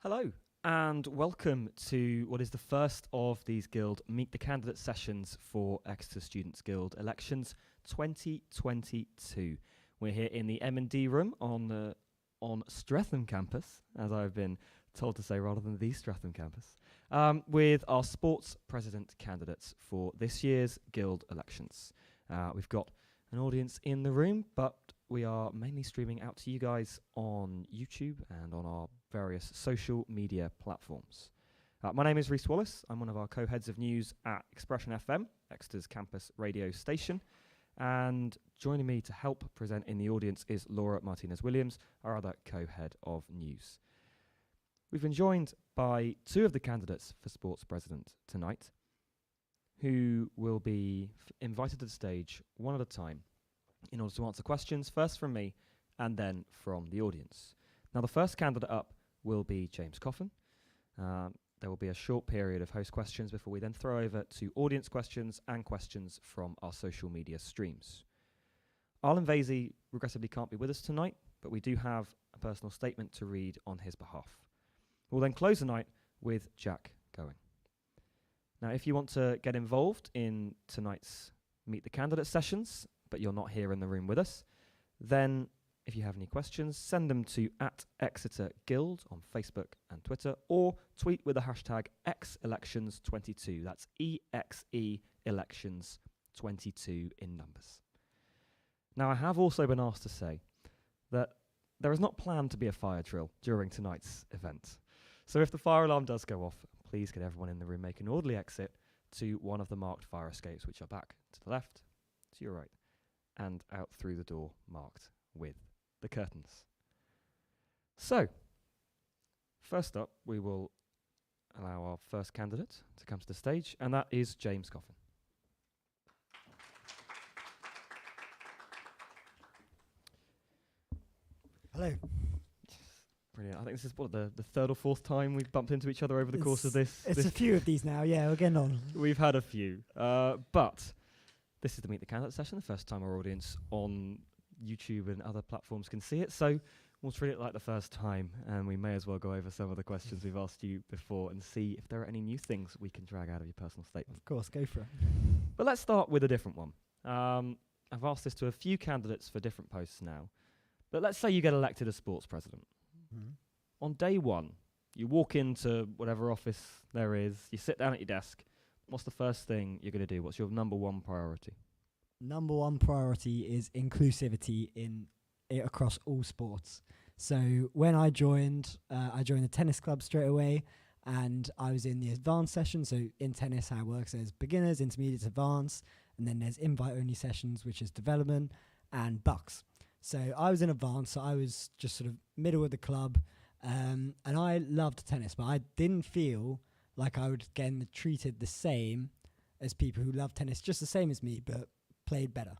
Hello, and welcome to what is the first of these Guild Meet the Candidate sessions for Exeter Students Guild Elections 2022. We're here in the M&D room on Streatham campus, as I've been told to say rather than the Streatham campus, with our sports president candidates for this year's Guild Elections. We've got an audience in the room, but we are mainly streaming out to you guys on YouTube and on our various social media platforms. My name is Rhys Wallace. I'm one of our co-heads of news at Expression FM, Exeter's campus radio station. And joining me to help present in the audience is Laura Martinez-Williams, our other co-head of news. We've been joined by two of the candidates for sports president tonight, who will be invited to the stage one at a time in order to answer questions, first from me and then from the audience. Now, the first candidate up will be James Coffin. There will be a short period of host questions before we then throw over to audience questions and questions from our social media streams. Arlen regrettably can't be with us tonight, but we do have a personal statement to read on his behalf. We'll then close the night with Jack going. Now, if you want to get involved in tonight's Meet the Candidate sessions, but you're not here in the room with us, then if you have any questions, send them to @ExeterGuild on Facebook and Twitter, or tweet with the hashtag XElections22. That's EXE Elections 22 in numbers. Now, I have also been asked to say that there is not planned to be a fire drill during tonight's event. So if the fire alarm does go off, please can everyone in the room make an orderly exit to one of the marked fire escapes, which are back to the left, to your right, and out through the door marked with the curtains. So, first up, we will allow our first candidate to come to the stage, and that is James Coffin. Hello. Brilliant. I think this is the third or fourth time we've bumped into each other over the course of this. It's a few of these now, yeah, we're getting on. We've had a few, but this is the Meet the Candidate session, the first time our audience on YouTube and other platforms can see it, so we'll treat it like the first time, and we may as well go over some of the questions we've asked you before and see if there are any new things we can drag out of your personal statement. Of course, go for it. But let's start with a different one. I've asked this to a few candidates for different posts now, but let's say you get elected as sports president. Mm-hmm. On day one, you walk into whatever office there is, you sit down at your desk. What's the first thing you're going to do? What's your number one priority? Number one priority is inclusivity across all sports. So when I joined the tennis club straight away, and I was in the advanced session. So in tennis, how it works, there's beginners, intermediates, advanced, and then there's invite-only sessions, which is development, and bucks. So I was in advanced, so I was just sort of middle of the club, and I loved tennis, but I didn't feel like I would get treated the same as people who love tennis, just the same as me, but played better.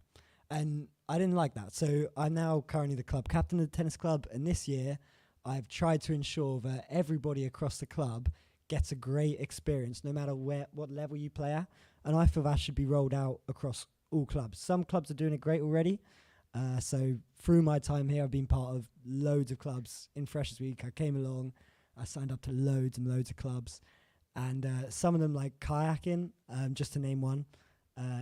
And I didn't like that. So I'm now currently the club captain of the tennis club, and this year I've tried to ensure that everybody across the club gets a great experience, no matter what level you play at. And I feel that should be rolled out across all clubs. Some clubs are doing it great already. So through my time here, I've been part of loads of clubs. In Freshers Week, I came along, I signed up to loads and loads of clubs. And some of them, like kayaking, just to name one,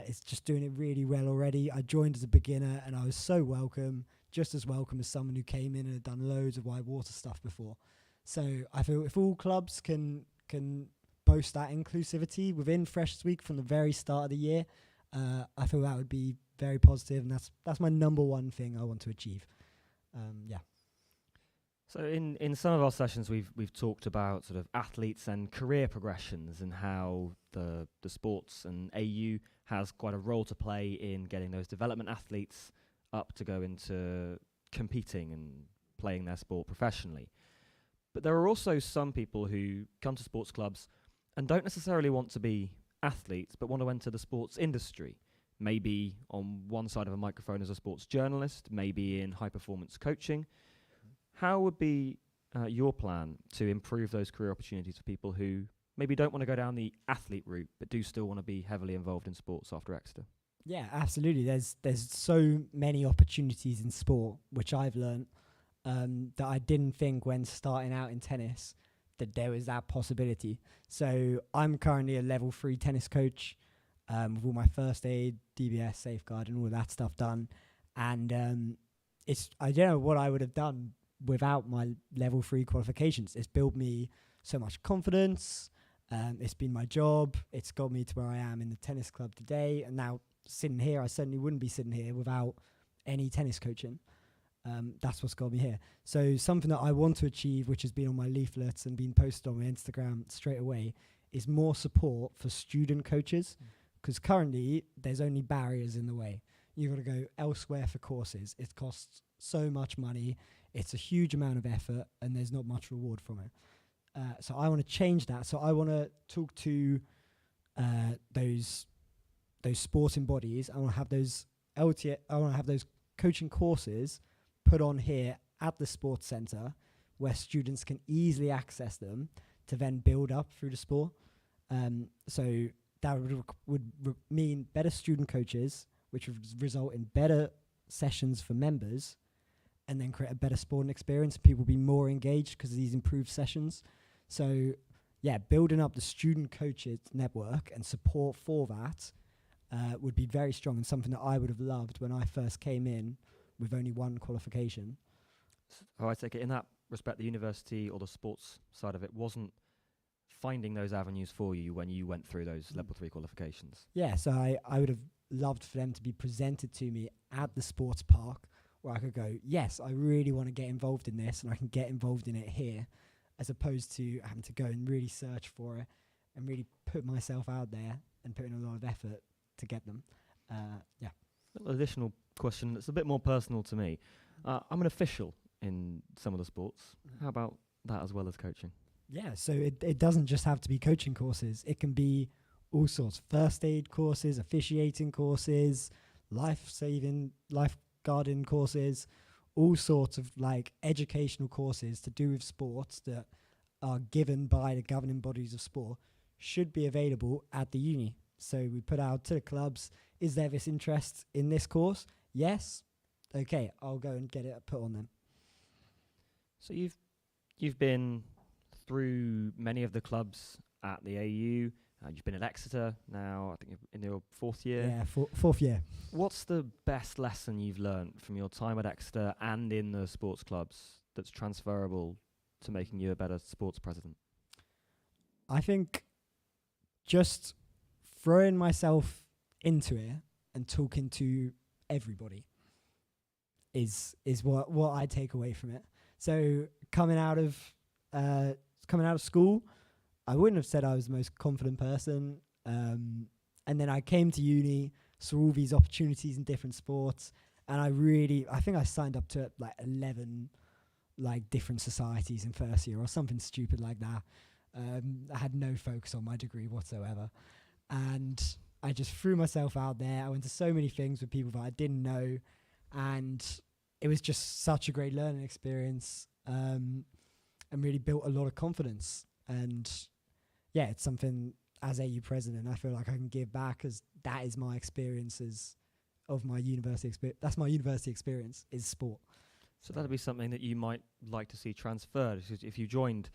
is just doing it really well already. I joined as a beginner, and I was so welcome, just as welcome as someone who came in and had done loads of white water stuff before. So I feel if all clubs can boast that inclusivity within Freshers Week from the very start of the year, I feel that would be very positive, and that's my number one thing I want to achieve. Yeah. So in some of our sessions, we've talked about sort of athletes and career progressions and how the sports and AU has quite a role to play in getting those development athletes up to go into competing and playing their sport professionally. But there are also some people who come to sports clubs and don't necessarily want to be athletes, but want to enter the sports industry. Maybe on one side of a microphone as a sports journalist, maybe in high-performance coaching. How would be your plan to improve those career opportunities for people who maybe don't want to go down the athlete route, but do still want to be heavily involved in sports after Exeter? Yeah, absolutely. There's so many opportunities in sport, which I've learnt that I didn't think when starting out in tennis that there was that possibility. So I'm currently a level 3 tennis coach, with all my first aid, DBS, safeguard, and all that stuff done. And I don't know what I would have done without my level 3 qualifications. It's built me so much confidence. It's been my job. It's got me to where I am in the tennis club today. And now sitting here, I certainly wouldn't be sitting here without any tennis coaching. That's what's got me here. So something that I want to achieve, which has been on my leaflets and been posted on my Instagram straight away, is more support for student coaches. Because currently, there's only barriers in the way. You've got to go elsewhere for courses. It costs so much money. It's a huge amount of effort, and there's not much reward from it. So I want to change that. So I want to talk to those sporting bodies. I want to have those I want to have those coaching courses put on here at the sports centre, where students can easily access them to then build up through the sport. So that would mean better student coaches, which would result in better sessions for members, and then create a better sporting experience. People will be more engaged because of these improved sessions. So, yeah, building up the student coaches network and support for that would be very strong, and something that I would have loved when I first came in with only one qualification. Oh, I take it in that respect, the university or the sports side of it wasn't finding those avenues for you when you went through those level 3 qualifications. Yeah, so I would have loved for them to be presented to me at the sports park, where I could go, yes, I really want to get involved in this, and I can get involved in it here, as opposed to having to go and really search for it and really put myself out there and put in a lot of effort to get them. Yeah. An additional question that's a bit more personal to me. I'm an official in some of the sports. How about that as well as coaching? Yeah, so it doesn't just have to be coaching courses. It can be all sorts. First aid courses, officiating courses, lifeguarding courses, all sorts of like educational courses to do with sports that are given by the governing bodies of sport should be available at the uni. So we put out to the clubs, is there this interest in this course? Yes. Okay, I'll go and get it put on them. So you've been through many of the clubs at the AU. You've been at Exeter now, I think you're in your 4th year. Yeah, fourth year. What's the best lesson you've learnt from your time at Exeter and in the sports clubs that's transferable to making you a better sports president? I think just throwing myself into it and talking to everybody is what I take away from it. So coming out of school, I wouldn't have said I was the most confident person. And then I came to uni, saw all these opportunities in different sports, and I think I signed up to like 11 like different societies in first year or something stupid like that. I had no focus on my degree whatsoever. And I just threw myself out there. I went to so many things with people that I didn't know, and it was just such a great learning experience, and really built a lot of confidence. And yeah, it's something as AU president I feel like I can give back, as that is my experiences of my university experience. That's my university experience, is sport. So that'd be something that you might like to see transferred. If you joined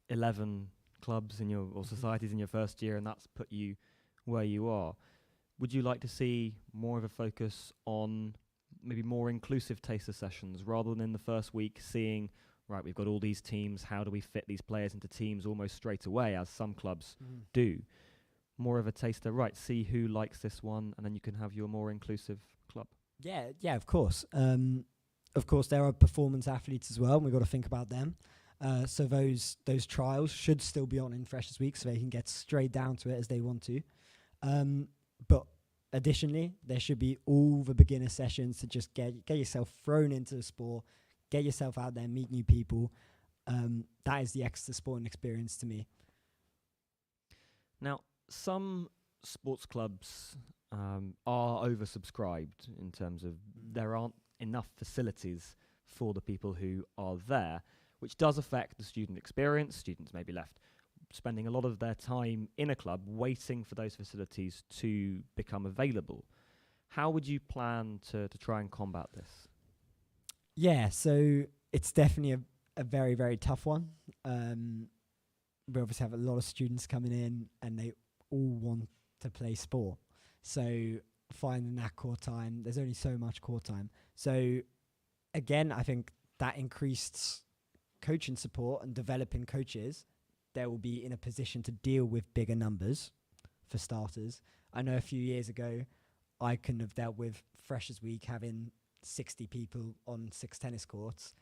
11 clubs in your or societies in your first year, and that's put you where you are, would you like to see more of a focus on maybe more inclusive taster sessions, rather than in the first week seeing, right, we've got all these teams, how do we fit these players into teams almost straight away, as some clubs do? More of a taster, right, see who likes this one, and then you can have your more inclusive club. Yeah, of course. Of course, there are performance athletes as well, and we've got to think about them. So those trials should still be on in Freshers Week, so they can get straight down to it as they want to. But additionally, there should be all the beginner sessions to just get yourself thrown into the sport, get yourself out there, meet new people. That is the Exeter sporting experience to me. Now, some sports clubs are oversubscribed in terms of there aren't enough facilities for the people who are there, which does affect the student experience. Students may be left spending a lot of their time in a club waiting for those facilities to become available. How would you plan to try and combat this? Yeah, so it's definitely a very, very tough one. we obviously have a lot of students coming in, and they all want to play sport. So finding that core time, there's only so much core time. So again, I think that increased coaching support and developing coaches, they will be in a position to deal with bigger numbers, for starters. I know a few years ago, I couldn't have dealt with Freshers Week having 60 people on 6 tennis courts.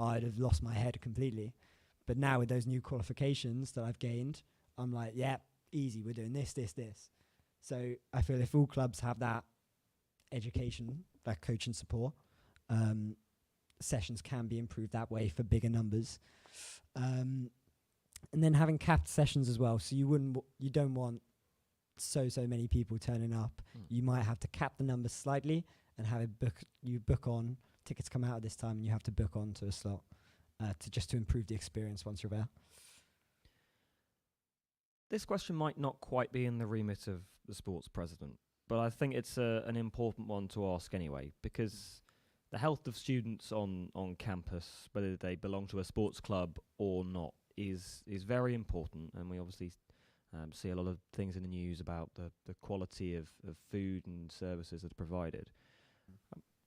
I'd have lost my head completely. But now with those new qualifications that I've gained, I'm like, yeah, easy, we're doing this. So I feel if all clubs have that education, that coaching support, sessions can be improved that way for bigger numbers. And then having capped sessions as well. So you don't want so many people turning up. You might have to cap the numbers slightly and have it book on. Tickets come out at this time and you have to book on to a slot to improve the experience once you're there. This question might not quite be in the remit of the sports president, but I think it's an important one to ask anyway, because the health of students on campus, whether they belong to a sports club or not, is very important. And we obviously see a lot of things in the news about the quality of food and services that are provided.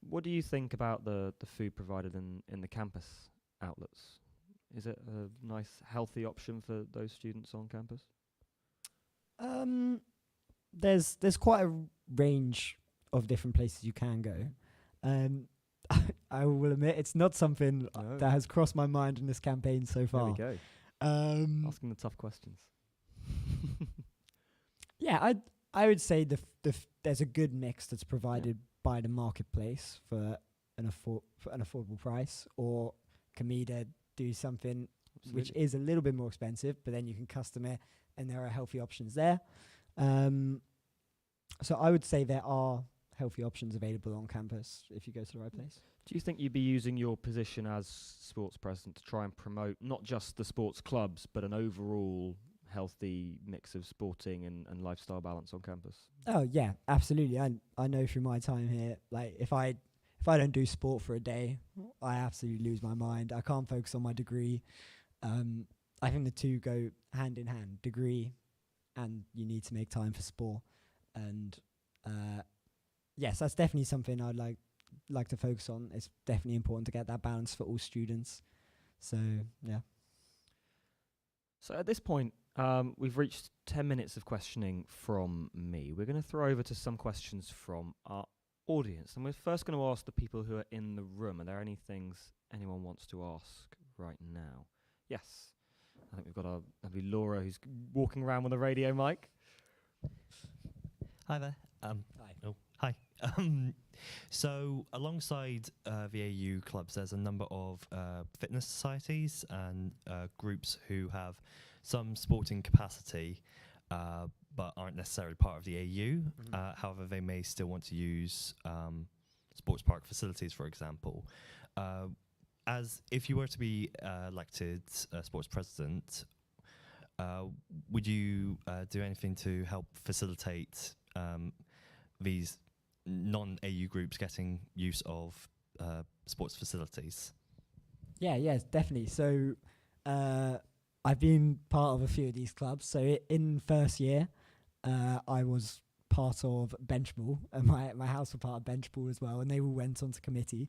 What do you think about the food provided in the campus outlets? Is it a nice, healthy option for those students on campus? There's quite a range of different places you can go. I will admit it's not something that has crossed my mind in this campaign so far. There we go. Asking the tough questions. Yeah, I would say there's a good mix that's provided by the marketplace for an affordable price, or Comida do something which is a little bit more expensive, but then you can custom it, and there are healthy options there. So I would say there are healthy options available on campus if you go to the right place. Do you think you'd be using your position as sports president to try and promote not just the sports clubs, but an overall healthy mix of sporting and lifestyle balance on campus? Oh yeah, absolutely. I know through my time here, like if I don't do sport for a day, I absolutely lose my mind. I can't focus on my degree. I think the two go hand in hand, degree, and you need to make time for sport. And yes, that's definitely something I'd like to focus on. It's definitely important to get that balance for all students. So yeah. So at this point, we've reached 10 minutes of questioning from me. We're going to throw over to some questions from our audience. And we're first going to ask the people who are in the room. Are there any things anyone wants to ask right now? Yes. I think we've got lovely Laura who's walking around with a radio mic. Hi there. Hi. Oh, hi. So alongside the AU clubs, there's a number of fitness societies and groups who have some sporting capacity, but aren't necessarily part of the AU. However, they may still want to use sports park facilities, for example. As if you were to be elected sports president, would you do anything to help facilitate these non-AU groups getting use of sports facilities? Yeah, definitely. So I've been part of a few of these clubs. So in first year, I was part of benchball, and my house were part of benchball as well, and they all went onto committee.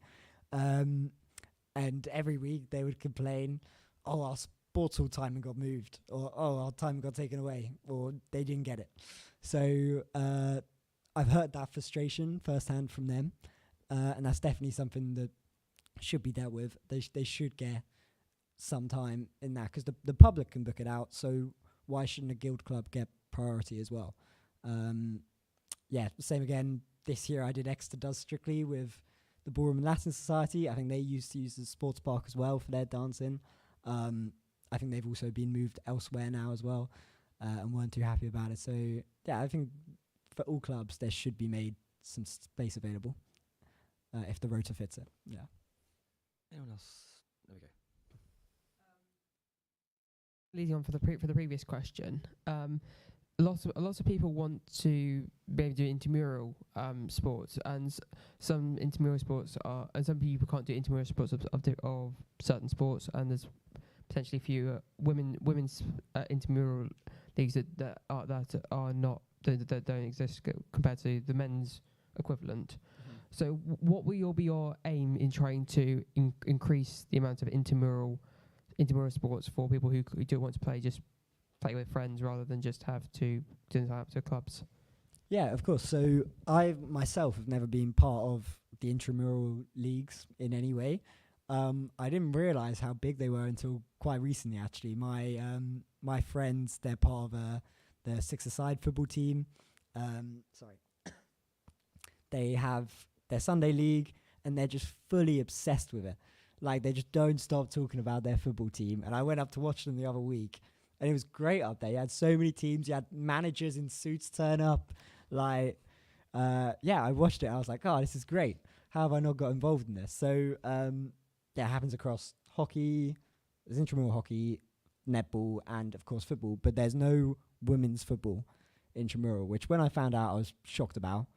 And every week they would complain, oh, our sports hall timing got moved, or oh, our time got taken away, or they didn't get it. So I've heard that frustration firsthand from them, and that's definitely something that should be dealt with. They should get some time in that, because the public can book it out, so why shouldn't a guild club get priority as well? Yeah, same again. This year I did Exeter does Strictly with the Ballroom and Latin Society. I think they used to use the sports park as well for their dancing. I think they've also been moved elsewhere now as well, and weren't too happy about it. So yeah, I think for all clubs there should be made some space available if the rota fits it. Yeah. Anyone else? There we go. Leading on for the previous question, lots of people want to maybe do intramural sports, and some intramural sports are, and some people can't do intramural sports of certain sports, and there's potentially few women's intramural leagues that are not that don't exist compared to the men's equivalent. So what will be your aim in trying to increase the amount of intramural sports for people who do want to play with friends rather than just have to sign up to clubs? Yeah, of course. So I myself have never been part of the intramural leagues in any way. I didn't realise how big they were until quite recently. Actually, my friends, they're part of the six-a-side football team. They have their Sunday league, and they're just fully obsessed with it. Like, they just don't stop talking about their football team. And I went up to watch them the other week, and it was great up there. You had so many teams. You had managers in suits turn up. I watched it. I was like, oh, this is great. How have I not got involved in this? So, it happens across hockey. There's intramural hockey, netball, and, of course, football. But there's no women's football intramural, which when I found out, I was shocked about.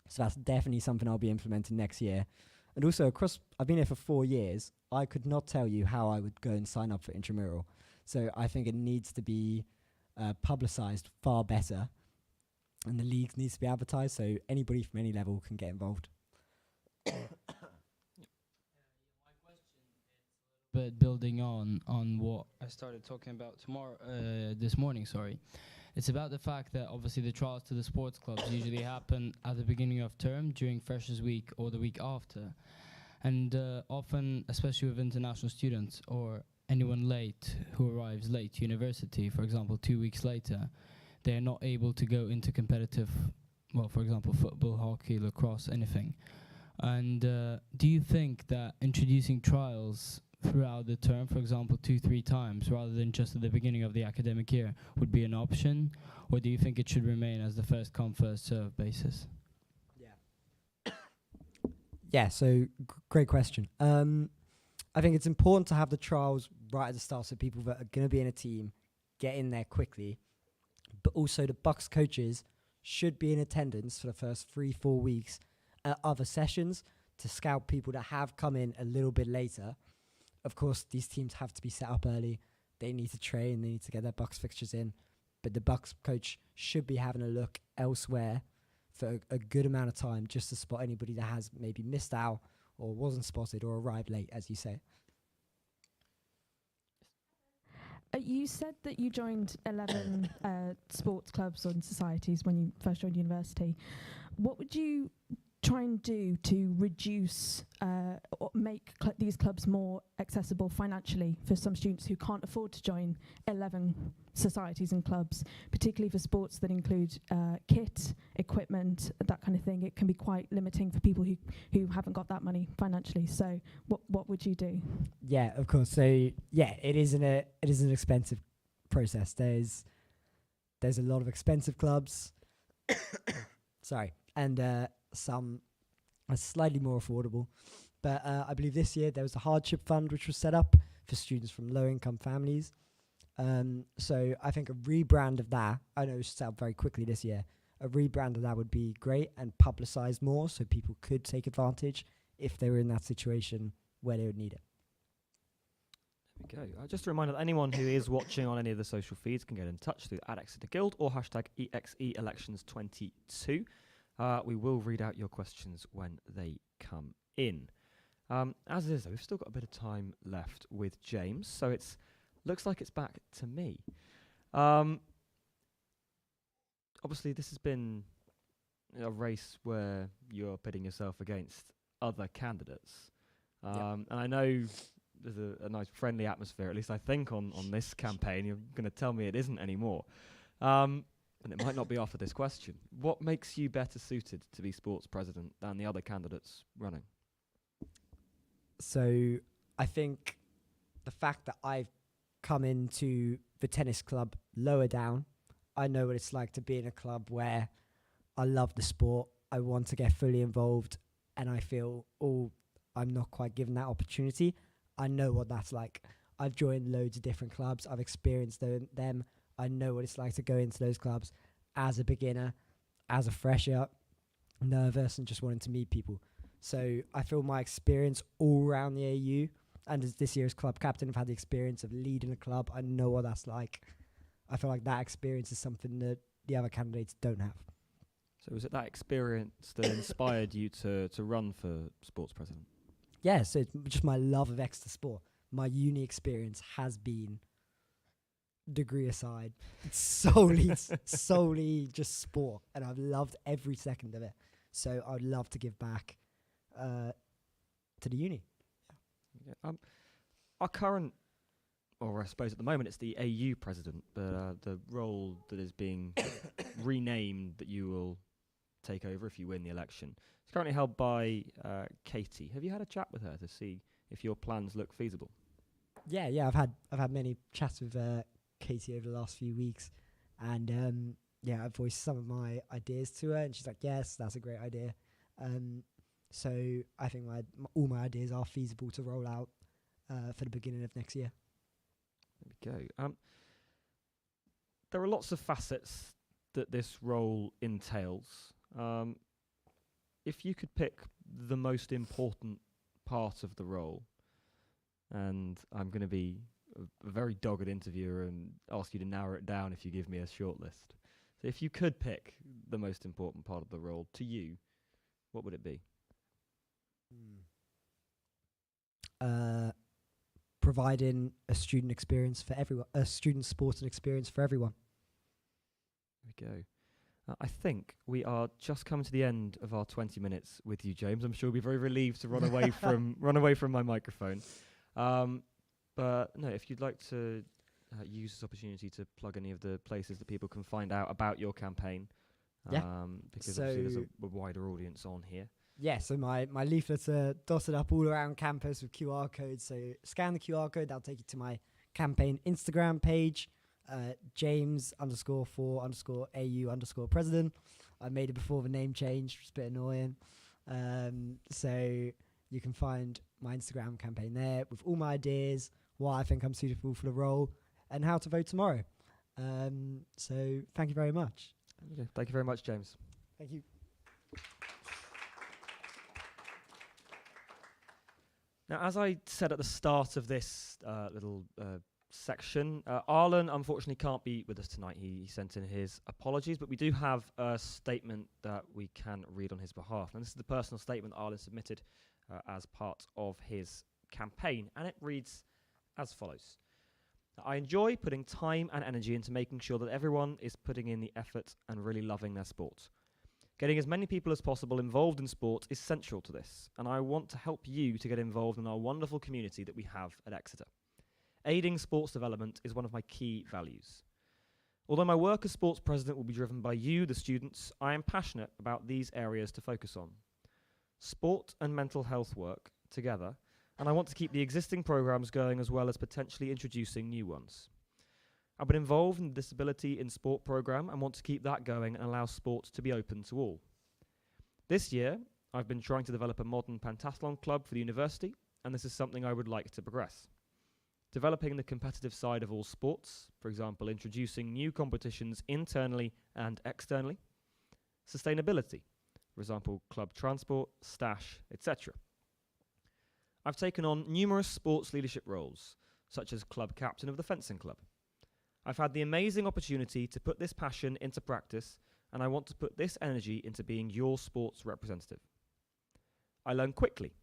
So that's definitely something I'll be implementing next year. And also, I've been here for 4 years. I could not tell you how I would go and sign up for intramural. So I think it needs to be publicised far better. And the league needs to be advertised so anybody from any level can get involved. My question is but building on what I started talking about this morning, sorry. It's about the fact that obviously the trials to the sports clubs usually happen at the beginning of term during Freshers Week or the week after. And often, especially with international students or anyone late who arrives late to university, for example, 2 weeks later, they're not able to go into competitive, well, for example, football, hockey, lacrosse, anything. And do you think that introducing trials throughout the term, for example, 2-3 times, rather than just at the beginning of the academic year, would be an option? Or do you think it should remain as the first come, first serve basis? Yeah, so great question. I think it's important to have the trials right at the start so people that are going to be in a team get in there quickly. But also the Bucks coaches should be in attendance for the first 3-4 weeks at other sessions to scout people that have come in a little bit later. Of course, these teams have to be set up early. They need to train. They need to get their Bucks fixtures in. But the Bucks coach should be having a look elsewhere for a good amount of time just to spot anybody that has maybe missed out or wasn't spotted or arrived late, as you say. You said that you joined 11 sports clubs and societies when you first joined university. What would you try and do to reduce or make these clubs more accessible financially for some students who can't afford to join 11 societies and clubs, particularly for sports that include kit, equipment, that kind of thing? It can be quite limiting for people who haven't got that money financially. So what would you do? Yeah, of course. So yeah, it is an expensive process. There's a lot of expensive clubs. Sorry. And some are slightly more affordable. But I believe this year there was a hardship fund which was set up for students from low-income families. So I think a rebrand of that, I know it was set up very quickly this year, a rebrand of that would be great and publicised more so people could take advantage if they were in that situation where they would need it. There we go. Just a reminder that anyone who is watching on any of the social feeds can get in touch through @ExeterGuild or #EXEElections22. We will read out your questions when they come in. As it is, though, we've still got a bit of time left with James, so it looks like it's back to me. Obviously, this has been a race where you're pitting yourself against other candidates. And I know there's a nice friendly atmosphere, at least I think, on this campaign. You're going to tell me it isn't anymore. And it might not be after this question. What makes you better suited to be sports president than the other candidates running? So I think the fact that I've come into the tennis club lower down, I know what it's like to be in a club where I love the sport, I want to get fully involved, and I feel, I'm not quite given that opportunity. I know what that's like. I've joined loads of different clubs. I've experienced them. I know what it's like to go into those clubs as a beginner, as a fresher, nervous and just wanting to meet people. So I feel my experience all around the AU and as this year's club captain, I've had the experience of leading a club. I know what that's like. I feel like that experience is something that the other candidates don't have. So was it that experience that inspired you to run for sports president? Yeah, so it's just my love of Exeter sport. My uni experience has been, degree aside, solely just sport, and I've loved every second of it. So I'd love to give back to the uni. Yeah. Our current, or I suppose at the moment it's the AU president, but the role that is being renamed that you will take over if you win the election is currently held by Katie. Have you had a chat with her to see if your plans look feasible? Yeah, I've had many chats with Katie over the last few weeks, and I've voiced some of my ideas to her, and she's like, "Yes, that's a great idea." So I think all my ideas are feasible to roll out for the beginning of next year. There we go. There are lots of facets that this role entails. If you could pick the most important part of the role, and I'm going to be a very dogged interviewer and ask you to narrow it down if you give me a short list. So if you could pick the most important part of the role to you, what would it be? Providing a student experience for everyone, a student sporting experience for everyone. There we go. I think we are just coming to the end of our 20 minutes with you, James. I'm sure you'll be very relieved to run away from my microphone. But no, if you'd like to use this opportunity to plug any of the places that people can find out about your campaign, because obviously there's a wider audience on here. Yeah, so my leaflets are dotted up all around campus with QR codes. So scan the QR code, that'll take you to my campaign Instagram page, James_for_AU_president. I made it before the name change, which is a bit annoying. So you can find my Instagram campaign there with all my ideas, why I think I'm suitable for the role, and how to vote tomorrow. So thank you very much. Okay. Thank you very much, James. Thank you. Now, as I said at the start of this little section, Arlen unfortunately can't be with us tonight. He sent in his apologies, but we do have a statement that we can read on his behalf. And this is the personal statement Arlen submitted as part of his campaign, and it reads as follows. I enjoy putting time and energy into making sure that everyone is putting in the effort and really loving their sport. Getting as many people as possible involved in sport is central to this, and I want to help you to get involved in our wonderful community that we have at Exeter. Aiding sports development is one of my key values. Although my work as sports president will be driven by you, the students, I am passionate about these areas to focus on. Sport and mental health work together, and I want to keep the existing programs going as well as potentially introducing new ones. I've been involved in the Disability in Sport programme and want to keep that going and allow sport to be open to all. This year, I've been trying to develop a modern pentathlon club for the university, and this is something I would like to progress. Developing the competitive side of all sports, for example, introducing new competitions internally and externally. Sustainability, for example, club transport, stash, etc. I've taken on numerous sports leadership roles, such as club captain of the fencing club. I've had the amazing opportunity to put this passion into practice, and I want to put this energy into being your sports representative. I learn quickly.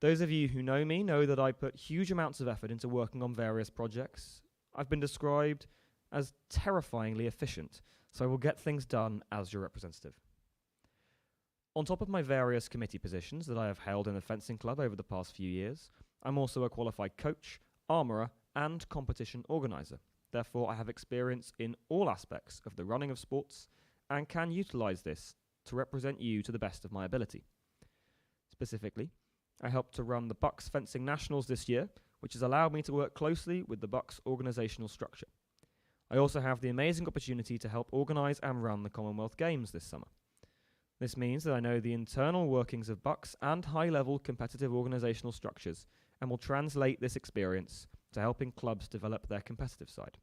Those of you who know me know that I put huge amounts of effort into working on various projects. I've been described as terrifyingly efficient, so I will get things done as your representative. On top of my various committee positions that I have held in the fencing club over the past few years, I'm also a qualified coach, armourer, and competition organiser. Therefore, I have experience in all aspects of the running of sports and can utilise this to represent you to the best of my ability. Specifically, I helped to run the Bucks Fencing Nationals this year, which has allowed me to work closely with the Bucks organisational structure. I also have the amazing opportunity to help organise and run the Commonwealth Games this summer. This means that I know the internal workings of Bucks and high-level competitive organisational structures and will translate this experience to helping clubs develop their competitive side.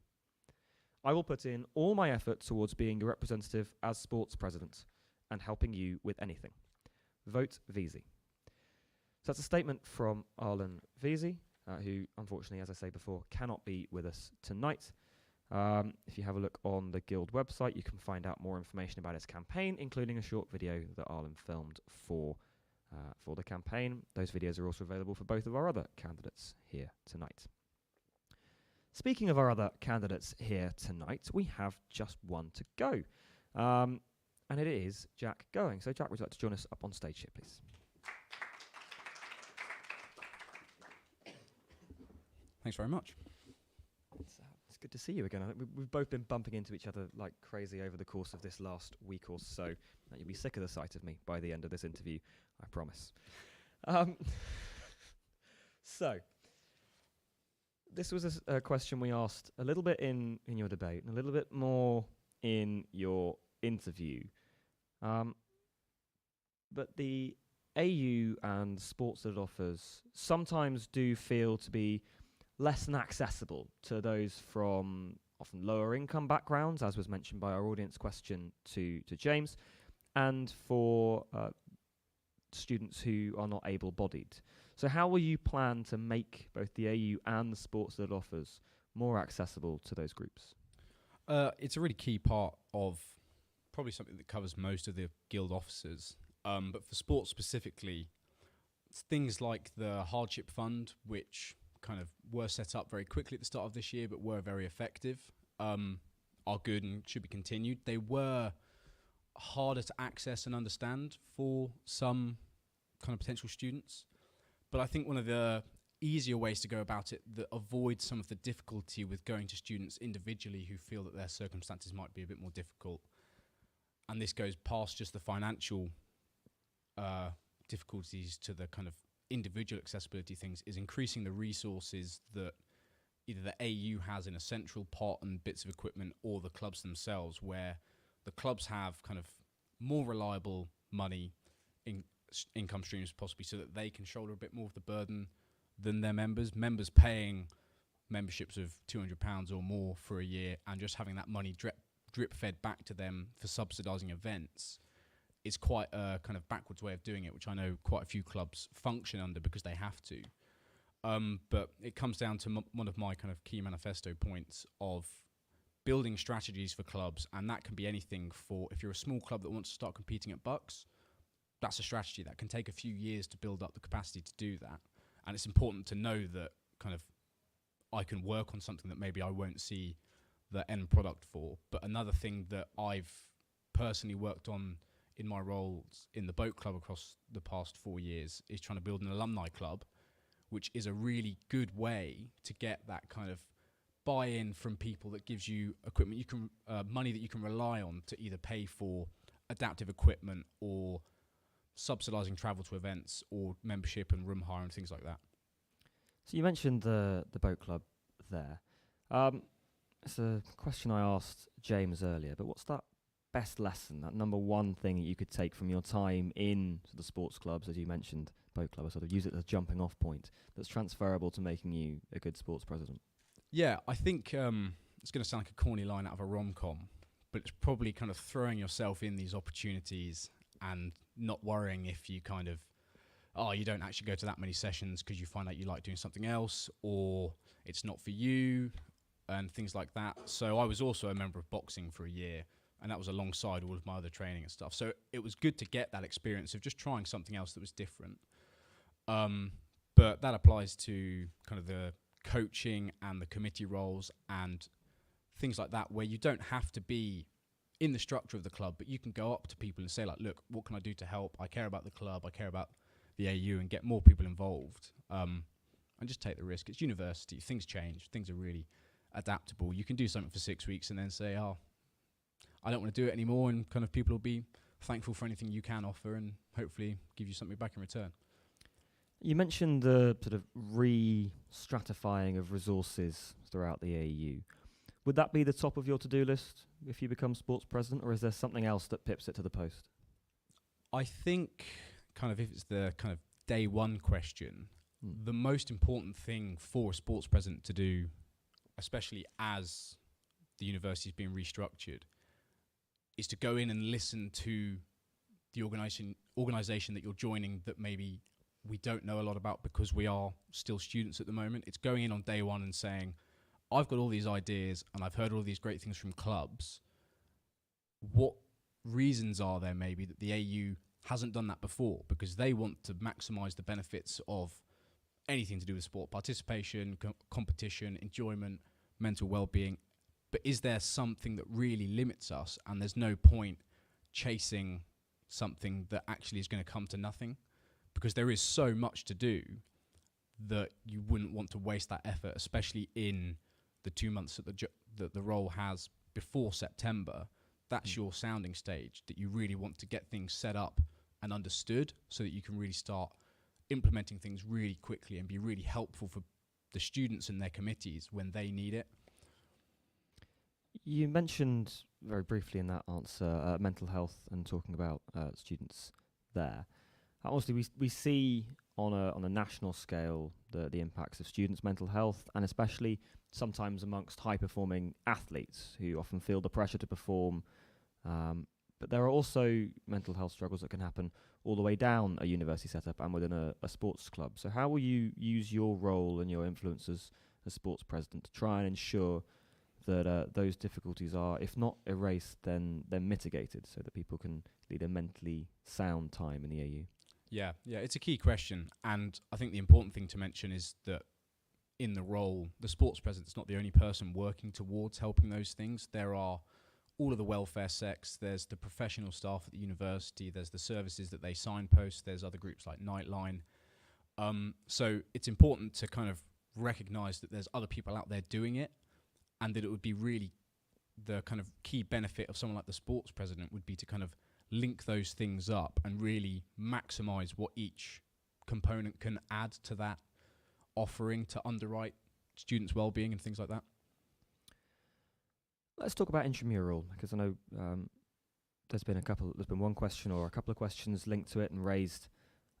I will put in all my effort towards being a representative as sports president and helping you with anything. Vote Veazey. So that's a statement from Arlen Veazey. who unfortunately, as I say before, cannot be with us tonight. If you have a look on the Guild website, you can find out more information about its campaign, including a short video that Arlen filmed for the campaign. Those videos are also available for both of our other candidates here tonight. Speaking of our other candidates here tonight, we have just one to go. And it is Jack Going. So Jack, would you like to join us up on stage here, please? Thanks very much. It's good to see you again. I think we've both been bumping into each other like crazy over the course of this last week or so. You'll be sick of the sight of me by the end of this interview, I promise. So, this was a question we asked a little bit in your debate and a little bit more in your interview. But the AU and sports that it offers sometimes do feel to be less than accessible to those from often lower income backgrounds, as was mentioned by our audience question to James, and for students who are not able-bodied. So how will you plan to make both the AU and the sports that it offers more accessible to those groups? It's a really key part of probably something that covers most of the Guild officers. But for sports specifically, it's things like the hardship fund, which kind of were set up very quickly at the start of this year, but were very effective, are good and should be continued. They were harder to access and understand for some kind of potential students. But I think one of the easier ways to go about it that avoids some of the difficulty with going to students individually who feel that their circumstances might be a bit more difficult, and this goes past just the financial difficulties to the kind of individual accessibility things, is increasing the resources that either the AU has in a central pot and bits of equipment, or the clubs themselves, where the clubs have kind of more reliable money income streams possibly, so that they can shoulder a bit more of the burden than their members paying memberships of £200 or more for a year, and just having that money drip fed back to them for subsidising events is quite a kind of backwards way of doing it, which I know quite a few clubs function under because they have to. But it comes down to one of my kind of key manifesto points of building strategies for clubs, and that can be anything. For if you're a small club that wants to start competing at Bucks, that's a strategy that can take a few years to build up the capacity to do that. And it's important to know that kind of I can work on something that maybe I won't see the end product for. But another thing that I've personally worked on in my roles in the boat club across the past 4 years is trying to build an alumni club, which is a really good way to get that kind of buy-in from people that gives you equipment you can money that you can rely on to either pay for adaptive equipment or subsidising travel to events or membership and room hire and things like that. So you mentioned the boat club there. It's a question I asked James earlier, but what's that best lesson, that number one thing that you could take from your time in the sports clubs, as you mentioned, boat club, or sort of use it as a jumping off point that's transferable to making you a good sports president? Yeah, I think it's going to sound like a corny line out of a rom-com, but it's probably kind of throwing yourself in these opportunities and not worrying if you kind of, you don't actually go to that many sessions because you find out you like doing something else, or it's not for you, and things like that. So I was also a member of boxing for a year, and that was alongside all of my other training and stuff. So it was good to get that experience of just trying something else that was different. But that applies to kind of the coaching and the committee roles and things like that, where you don't have to be in the structure of the club, but you can go up to people and say, like, look, what can I do to help? I care about the club, I care about the AU, and get more people involved. And just take the risk. It's university, things change, things are really adaptable. You can do something for 6 weeks and then say, I don't want to do it anymore, and kind of people will be thankful for anything you can offer and hopefully give you something back in return. You mentioned the sort of re-stratifying of resources throughout the AU. Would that be the top of your to-do list if you become sports president, or is there something else that pips it to the post? I think kind of if it's the kind of day one question, the most important thing for a sports president to do, especially as the university is being restructured, is to go in and listen to the organisation that you're joining that maybe we don't know a lot about because we are still students at the moment. It's going in on day one and saying, I've got all these ideas and I've heard all these great things from clubs. What reasons are there maybe that the AU hasn't done that before? Because they want to maximise the benefits of anything to do with sport, participation, competition, enjoyment, mental well-being. But is there something that really limits us, and there's no point chasing something that actually is going to come to nothing? Because there is so much to do that you wouldn't want to waste that effort, especially in the 2 months that the role has before September. That's your sounding stage, that you really want to get things set up and understood so that you can really start implementing things really quickly and be really helpful for the students and their committees when they need it. You mentioned very briefly in that answer mental health and talking about students there. Obviously, we see on a national scale the impacts of students' mental health, and especially sometimes amongst high-performing athletes who often feel the pressure to perform. But there are also mental health struggles that can happen all the way down a university setup and within a sports club. So how will you use your role and your influence as sports president to try and ensure that those difficulties are, if not erased, then mitigated so that people can lead a mentally sound time in the AU? Yeah, it's a key question. And I think the important thing to mention is that in the role, the sports president's not the only person working towards helping those things. There are all of the welfare sects, there's the professional staff at the university, there's the services that they signpost, there's other groups like Nightline. So it's important to kind of recognise that there's other people out there doing it, and that it would be really the kind of key benefit of someone like the sports president would be to kind of link those things up and really maximise what each component can add to that offering to underwrite students' well-being and things like that. Let's talk about intramural, because I know there's been one question or a couple of questions linked to it and raised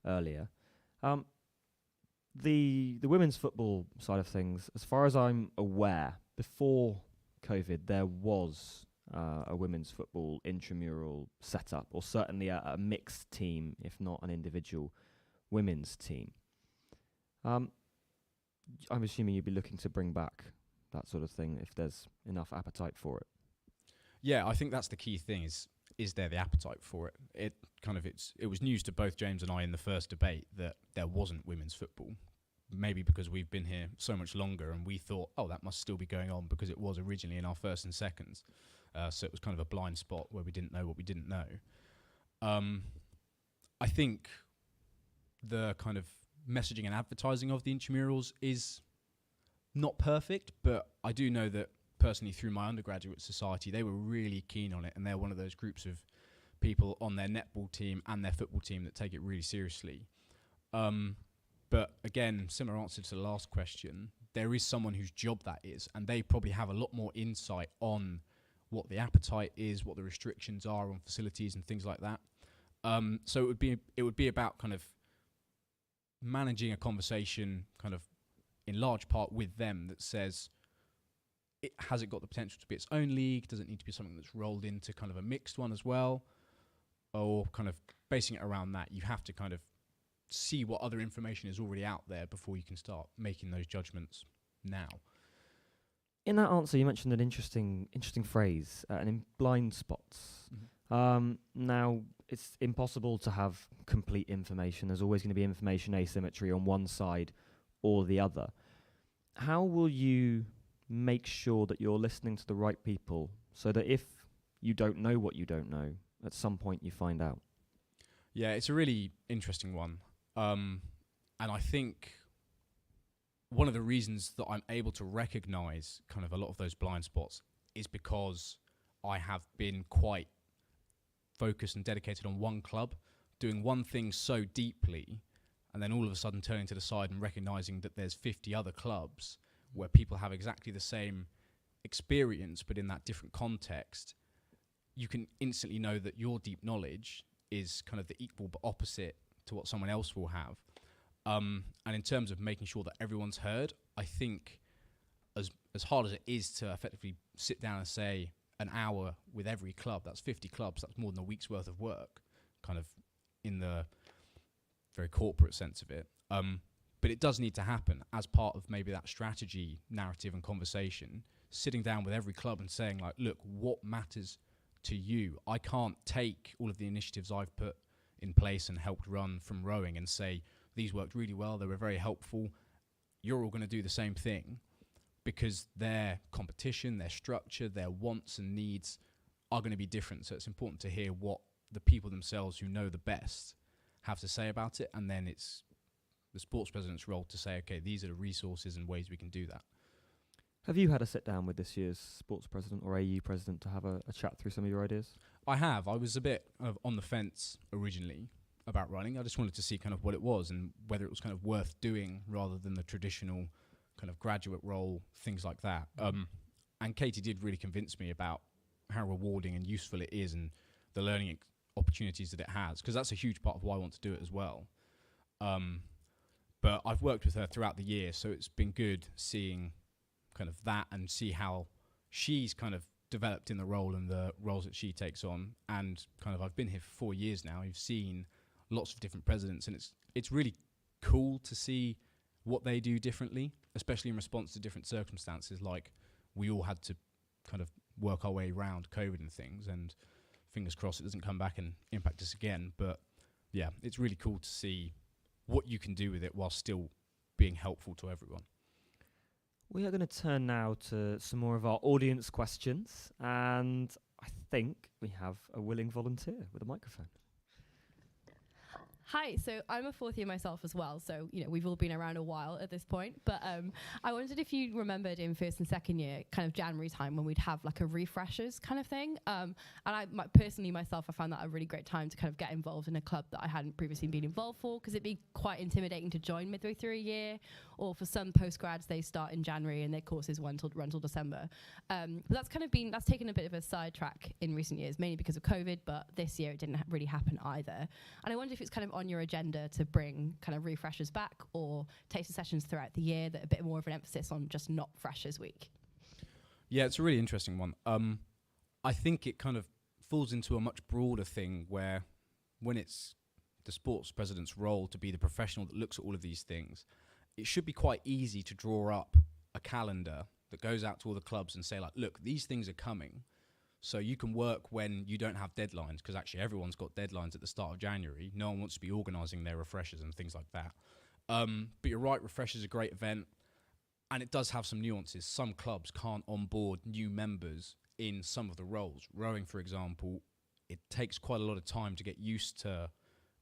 earlier. The women's football side of things, as far as I'm aware, before COVID, there was a women's football intramural setup, or certainly a mixed team, if not an individual women's team. I'm assuming you'd be looking to bring back that sort of thing if there's enough appetite for it. Yeah, I think that's the key thing is there the appetite for it? It was news to both James and I in the first debate that there wasn't women's football. Maybe because we've been here so much longer and we thought, oh, that must still be going on because it was originally in our first and seconds. So it was kind of a blind spot where we didn't know what we didn't know. I think the kind of messaging and advertising of the intramurals is not perfect, but I do know that personally through my undergraduate society, they were really keen on it, and they're one of those groups of people on their netball team and their football team that take it really seriously. But again, similar answer to the last question, there is someone whose job that is, and they probably have a lot more insight on what the appetite is, what the restrictions are on facilities and things like that. So it would be about kind of managing a conversation kind of in large part with them that says, has it got the potential to be its own league? Does it need to be something that's rolled into kind of a mixed one as well? Or kind of basing it around that, you have to kind of see what other information is already out there before you can start making those judgments now. In that answer, you mentioned an interesting phrase, and in blind spots. Mm-hmm. Now, it's impossible to have complete information. There's always going to be information asymmetry on one side or the other. How will you make sure that you're listening to the right people so that if you don't know what you don't know, at some point you find out? Yeah, it's a really interesting one. And I think one of the reasons that I'm able to recognize kind of a lot of those blind spots is because I have been quite focused and dedicated on one club, doing one thing so deeply, and then all of a sudden turning to the side and recognizing that there's 50 other clubs where people have exactly the same experience, but in that different context, you can instantly know that your deep knowledge is kind of the equal but opposite to what someone else will have. And in terms of making sure that everyone's heard, I think as hard as it is to effectively sit down and say an hour with every club, that's 50 clubs, that's more than a week's worth of work, kind of in the very corporate sense of it. But it does need to happen as part of maybe that strategy, narrative and conversation, sitting down with every club and saying, like, look, what matters to you? I can't take all of the initiatives I've put in place and helped run from rowing and say, these worked really well, they were very helpful, you're all going to do the same thing, because their competition, their structure, their wants and needs are going to be different. So it's important to hear what the people themselves who know the best have to say about it, and then it's the sports president's role to say, okay, these are the resources and ways we can do that. Have you had a sit down with this year's sports president or AU president to have a chat through some of your ideas? I have. I was a bit on the fence originally about running. I just wanted to see kind of what it was and whether it was kind of worth doing rather than the traditional kind of graduate role, things like that. And Katie did really convince me about how rewarding and useful it is and the learning opportunities that it has, because that's a huge part of why I want to do it as well. But I've worked with her throughout the year, so it's been good seeing kind of that and see how she's kind of developed in the role and the roles that she takes on. And kind of, I've been here for 4 years now. You've seen lots of different presidents, and it's really cool to see what they do differently, especially in response to different circumstances. Like, we all had to kind of work our way around COVID and things, and fingers crossed it doesn't come back and impact us again. But yeah, it's really cool to see what you can do with it while still being helpful to everyone. We are going to turn now to some more of our audience questions, and I think we have a willing volunteer with a microphone. Hi, so I'm a fourth year myself as well, so we've all been around a while at this point, but I wondered if you remembered in first and second year, kind of January time, when we'd have like a refreshers kind of thing, and I personally myself, I found that a really great time to kind of get involved in a club that I hadn't previously been involved for, because it'd be quite intimidating to join midway through a year, or for some postgrads they start in January and their courses run till December. But that's taken a bit of a sidetrack in recent years, mainly because of COVID, but this year it didn't really happen either. And I wonder if it's kind of on your agenda to bring kind of refreshers back, or taster sessions throughout the year that are a bit more of an emphasis on just not freshers week. Yeah, it's a really interesting one. I think it kind of falls into a much broader thing where, when it's the sports president's role to be the professional that looks at all of these things, it should be quite easy to draw up a calendar that goes out to all the clubs and say, like, look, these things are coming. So you can work when you don't have deadlines, because actually everyone's got deadlines at the start of January. No one wants to be organising their refreshers and things like that. But you're right, refreshers are a great event, and it does have some nuances. Some clubs can't onboard new members in some of the roles. Rowing, for example, it takes quite a lot of time to get used to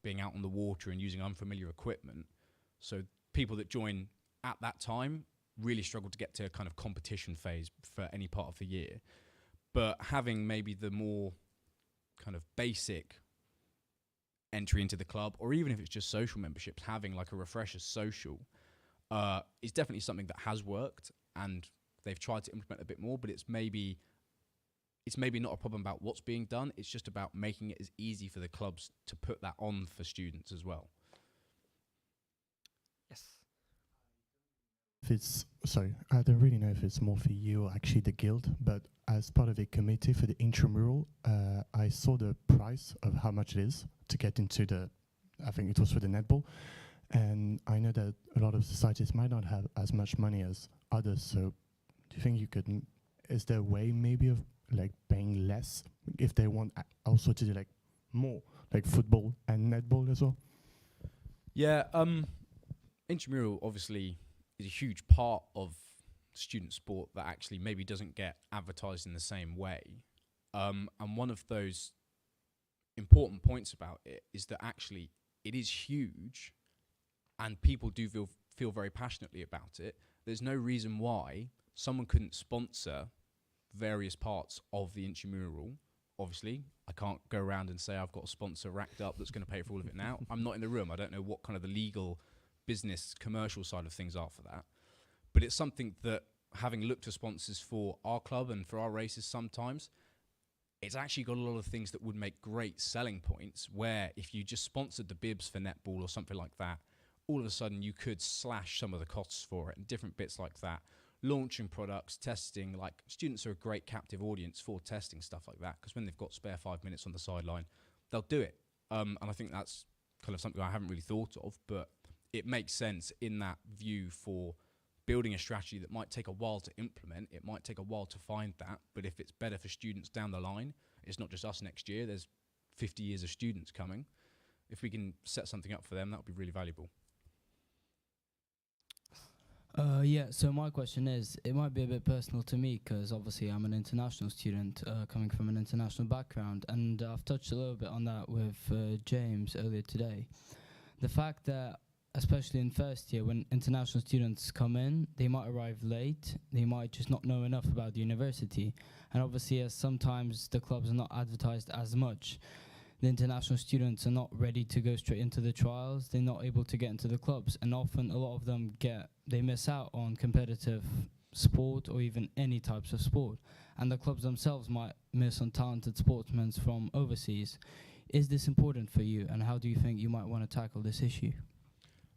being out on the water and using unfamiliar equipment. So people that join at that time really struggle to get to a kind of competition phase for any part of the year. But having maybe the more kind of basic entry into the club, or even if it's just social memberships, having like a refresher social is definitely something that has worked, and they've tried to implement a bit more, but it's maybe not a problem about what's being done. It's just about making it as easy for the clubs to put that on for students as well. Yes. I don't really know if it's more for you or actually the guild, but as part of a committee for the intramural, I saw the price of how much it is to get into I think it was for the netball, and I know that a lot of societies might not have as much money as others, so do you think is there a way maybe of like paying less if they want also to do like more, like football and netball as well? Yeah, intramural obviously is a huge part of student sport that actually maybe doesn't get advertised in the same way. And one of those important points about it is that actually it is huge, and people do feel very passionately about it. There's no reason why someone couldn't sponsor various parts of the intramural. Obviously, I can't go around and say I've got a sponsor racked up that's going to pay for all of it now. I'm not in the room. I don't know what kind of the legal, business, commercial side of things are for that. But it's something that, having looked at sponsors for our club and for our races sometimes, it's actually got a lot of things that would make great selling points, where if you just sponsored the bibs for netball or something like that, all of a sudden you could slash some of the costs for it and different bits like that. Launching products, testing, like students are a great captive audience for testing stuff like that, because when they've got spare 5 minutes on the sideline, they'll do it. And I think that's kind of something I haven't really thought of, but it makes sense in that view for building a strategy that might take a while to implement. It might take a while to find that, but if it's better for students down the line, it's not just us next year, there's 50 years of students coming. If we can set something up for them, that would be really valuable. Yeah, so my question is, it might be a bit personal to me because obviously I'm an international student coming from an international background, and I've touched a little bit on that with James earlier today. The fact that, especially in first year, when international students come in, they might arrive late, they might just not know enough about the university, and obviously as sometimes the clubs are not advertised as much, the international students are not ready to go straight into the trials, they're not able to get into the clubs, and often a lot of them they miss out on competitive sport or even any types of sport, and the clubs themselves might miss on talented sportsmen from overseas. Is this important for you, and how do you think you might want to tackle this issue?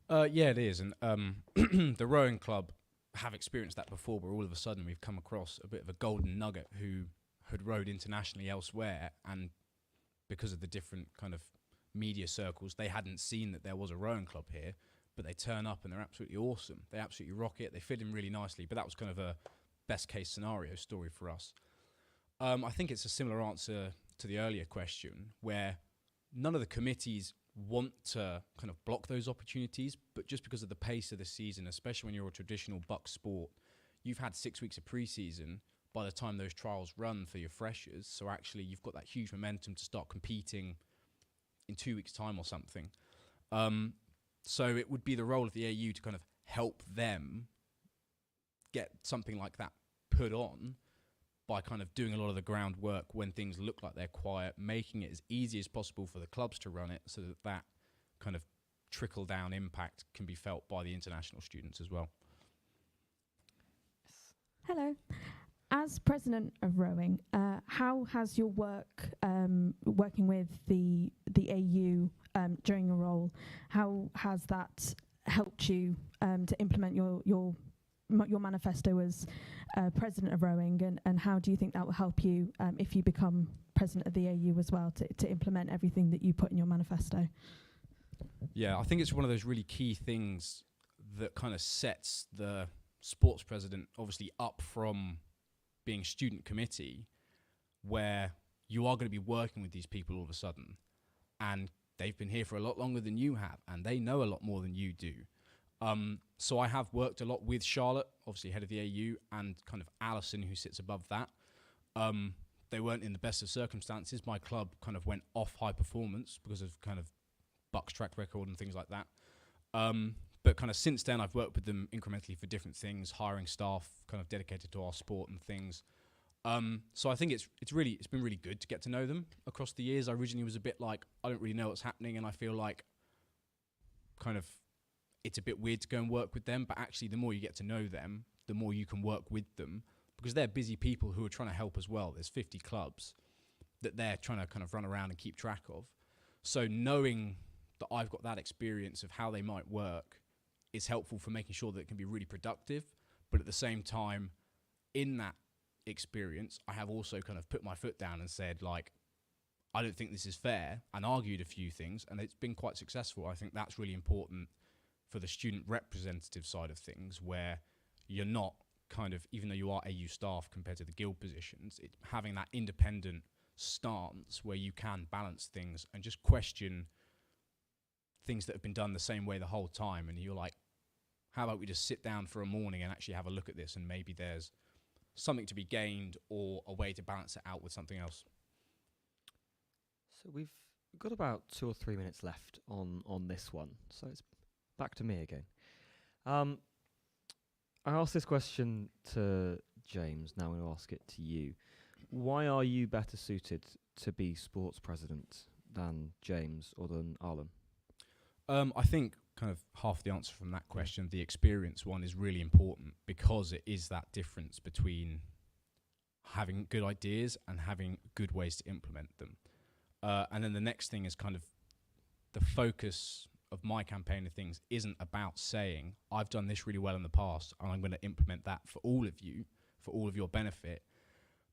Yeah, it is, and the rowing club have experienced that before, where all of a sudden we've come across a bit of a golden nugget who had rowed internationally elsewhere, and because of the different kind of media circles, they hadn't seen that there was a rowing club here, but they turn up and they're absolutely awesome. They absolutely rock it. They fit in really nicely, but that was kind of a best case scenario story for us. I think it's a similar answer to the earlier question, where none of the committees want to kind of block those opportunities, but just because of the pace of the season, especially when you're a traditional buck sport, you've had 6 weeks of pre-season by the time those trials run for your freshers, so actually you've got that huge momentum to start competing in 2 weeks' time or something. So it would be the role of the AU to kind of help them get something like that put on by kind of doing a lot of the groundwork when things look like they're quiet, making it as easy as possible for the clubs to run it so that that kind of trickle-down impact can be felt by the international students as well. Hello. As president of rowing, how has your work working with the AU during your role, how has that helped you to implement your manifesto as president of rowing, and how do you think that will help you if you become president of the AU as well to implement everything that you put in your manifesto? Yeah, I think it's one of those really key things that kind of sets the sports president obviously up from being student committee, where you are going to be working with these people all of a sudden, and they've been here for a lot longer than you have, and they know a lot more than you do. So I have worked a lot with Charlotte, obviously head of the AU, and kind of Alison, who sits above that. They weren't in the best of circumstances. My club kind of went off high performance because of kind of Buck's track record and things like that. But kind of since then, I've worked with them incrementally for different things, hiring staff kind of dedicated to our sport and things. So I think it's been really good to get to know them across the years. I originally was a bit like, I don't really know what's happening, and I feel like kind of it's a bit weird to go and work with them, but actually the more you get to know them, the more you can work with them, because they're busy people who are trying to help as well. There's 50 clubs that they're trying to kind of run around and keep track of. So knowing that I've got that experience of how they might work is helpful for making sure that it can be really productive, but at the same time, in that experience, I have also kind of put my foot down and said, like, I don't think this is fair, and argued a few things, and it's been quite successful. I think that's really important for the student representative side of things, where you're not kind of, even though you are AU staff compared to the guild positions, having that independent stance where you can balance things and just question things that have been done the same way the whole time, and you're like, how about we just sit down for a morning and actually have a look at this, and maybe there's something to be gained or a way to balance it out with something else. So we've got about 2 or 3 minutes left on this one, so it's back to me again. I asked this question to James, now I'm going to ask it to you. Why are you better suited to be sports president than James or than Arlen? I think kind of half the answer from that question, the experience one, is really important, because it is that difference between having good ideas and having good ways to implement them. And then the next thing is kind of the focus of my campaign of things isn't about saying, I've done this really well in the past and I'm going to implement that for all of you, for all of your benefit,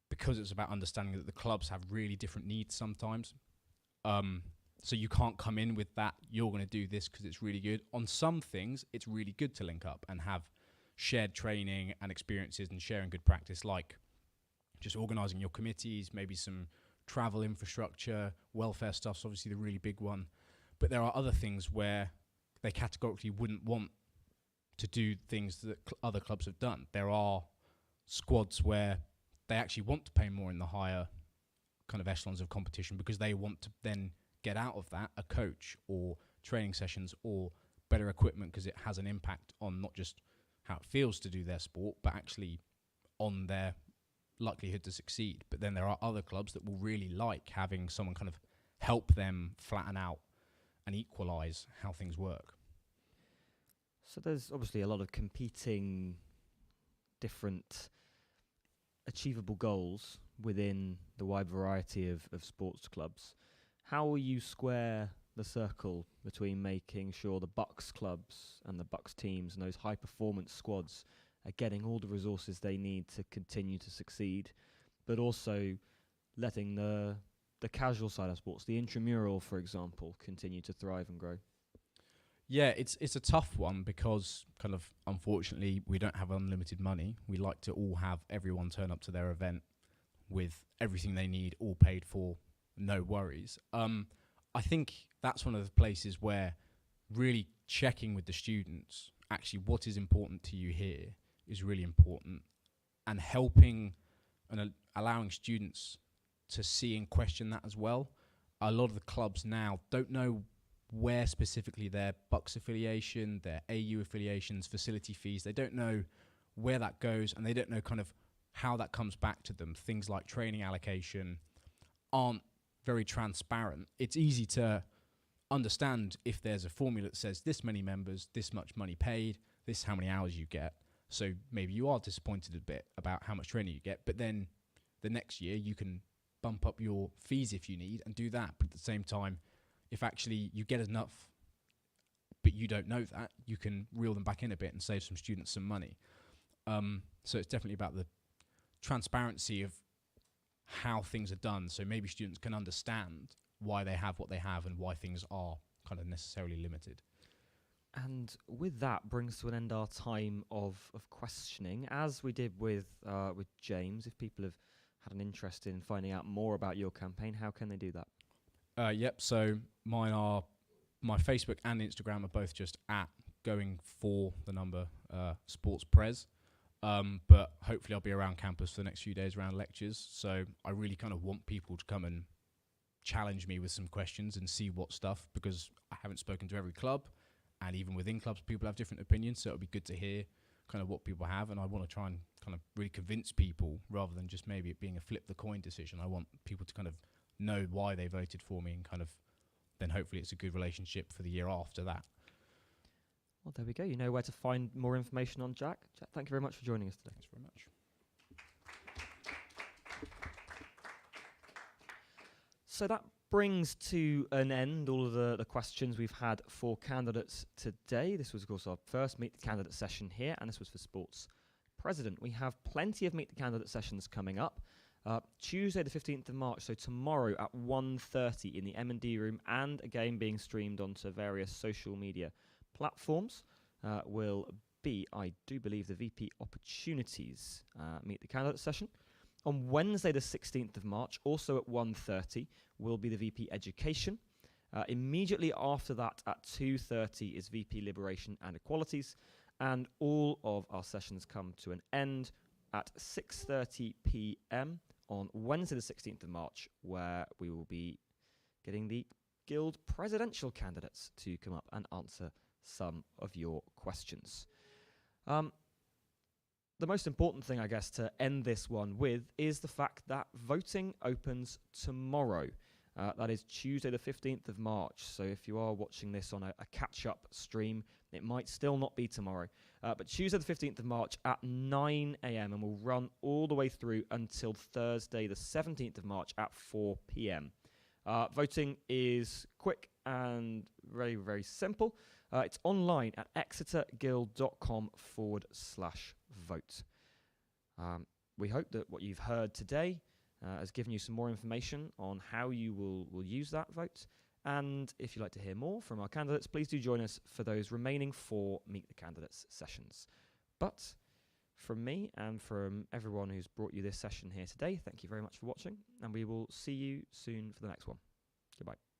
because it's about understanding that the clubs have really different needs sometimes. So you can't come in with that, you're going to do this because it's really good. On some things, it's really good to link up and have shared training and experiences and sharing good practice, like just organising your committees, maybe some travel infrastructure, welfare stuff's obviously the really big one. But there are other things where they categorically wouldn't want to do things that other clubs have done. There are squads where they actually want to pay more in the higher kind of echelons of competition because they want to then get out of that a coach or training sessions or better equipment, because it has an impact on not just how it feels to do their sport, but actually on their likelihood to succeed. But then there are other clubs that will really like having someone kind of help them flatten out and equalise how things work. So there's obviously a lot of competing different achievable goals within the wide variety of sports clubs. How will you square the circle between making sure the Bucks clubs and the Bucks teams and those high performance squads are getting all the resources they need to continue to succeed, but also letting the casual side of sports, the intramural, for example, continue to thrive and grow? Yeah, it's a tough one because kind of unfortunately we don't have unlimited money. We like to all have everyone turn up to their event with everything they need, all paid for, no worries. I think that's one of the places where really checking with the students, actually what is important to you here is really important, and helping and allowing students to see and question that as well. A lot of the clubs now don't know where specifically their Bucks affiliation, their AU affiliations, facility fees, they don't know where that goes, and they don't know kind of how that comes back to them. Things like training allocation aren't very transparent. It's easy to understand if there's a formula that says this many members, this much money paid, this is how many hours you get. So maybe you are disappointed a bit about how much training you get, but then the next year you can bump up your fees if you need and do that. But at the same time, if actually you get enough, but you don't know that, you can reel them back in a bit and save some students some money. So it's definitely about the transparency of how things are done, so maybe students can understand why they have what they have and why things are kind of necessarily limited. And with that brings to an end our time of questioning. As we did with James, if people have had an interest in finding out more about your campaign, how can they do that? Yep, so my Facebook and Instagram are both just at going for the number sports pres. But hopefully I'll be around campus for the next few days around lectures. So I really kind of want people to come and challenge me with some questions and see what stuff, because I haven't spoken to every club, and even within clubs people have different opinions, so it'll be good to hear kind of what people have, and I want to try and kind of really convince people rather than just maybe it being a flip the coin decision. I want people to kind of know why they voted for me, and kind of then hopefully it's a good relationship for the year after that. Well, there we go. You know where to find more information on Jack. Jack, thank you very much for joining us today. Thanks very much. So that brings to an end all of the questions we've had for candidates today. This was, of course, our first Meet the Candidate session here, and this was for Sports President. We have plenty of Meet the Candidate sessions coming up. Tuesday the 15th of March, so tomorrow at 1:30 in the M&D room, and again being streamed onto various social media platforms, will be, I do believe, the VP Opportunities Meet the Candidate session. On Wednesday the 16th of March, also at 1:30, will be the VP Education. Immediately after that at 2:30 is VP Liberation and Equalities, and all of our sessions come to an end at 6:30 p.m. on Wednesday the 16th of March, where we will be getting the Guild presidential candidates to come up and answer some of your questions. The most important thing, I guess, to end this one with is the fact that voting opens tomorrow. That is Tuesday the 15th of March. So if you are watching this on a catch-up stream, it might still not be tomorrow. But Tuesday the 15th of March at 9 a.m. and will run all the way through until Thursday the 17th of March at 4 p.m. Voting is quick and very, very simple. It's online at exeterguild.com/vote. We hope that what you've heard today has given you some more information on how you will use that vote. And if you'd like to hear more from our candidates, please do join us for those remaining 4 Meet the Candidates sessions. But from me and from everyone who's brought you this session here today, thank you very much for watching, and we will see you soon for the next one. Goodbye.